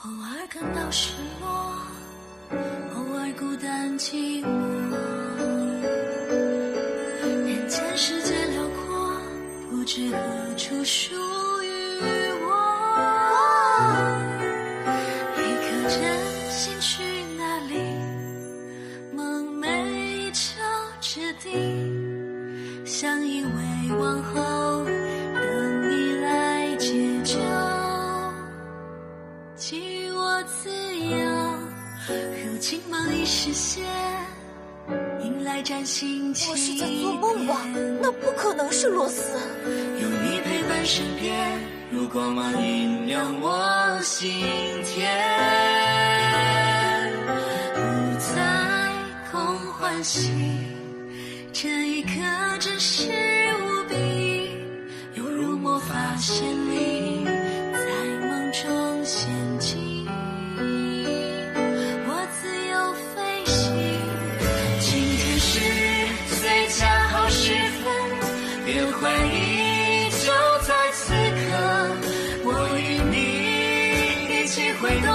偶尔感到失落，偶尔孤单寂寞。人间世界辽阔，不知何处属于我。一颗真心去哪里？梦寐求之地，相依为往后，等你来解救。给予我自由，如今梦已实现，迎来崭新起点。我是在做梦吧？那不可能是罗斯。有你陪伴身边，如光芒引亮我心田。不再空欢喜，这一刻真实无比，犹如魔法仙力在梦中显迹。我自由飞行，今天是最佳好时分，变幻依旧在此刻。我与你一起挥动